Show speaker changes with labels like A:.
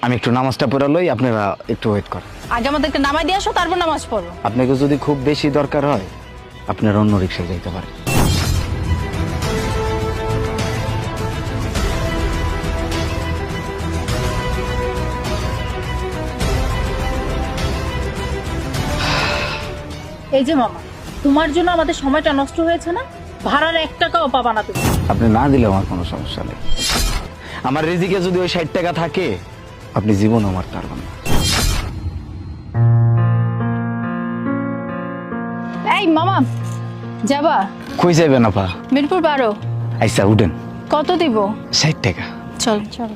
A: আমি একটু নামাজটা পড়া লই, আপনারা একটু ওয়েট করেন।
B: আগে আমাদেরকে নামাই দিয়ে আসো, তারপর নামাজ পড়ো।
A: আপনাকে যদি খুব বেশি দরকার হয় আপনারা অন্য রিক্সায় যাইতে পারেন।
B: এই যে মামা, তোমার জন্য আমাদের সময়টা নষ্ট হয়েছে না? ভাড়ার 1 টাকাও পাবা না তুমি।
A: আপনি না দিলে আমার কোনো সমস্যা নেই। আমার রিজিকে যদি ওই 60 টাকা থাকে আপনি জীবন আমার পারবেন না।
B: এই মামা, যাবা?
A: কই যাবেন আপা?
B: মিরপুর 12।
A: আইসা উঠেন।
B: কত দিব?
A: 60 টাকা।
B: চল চল।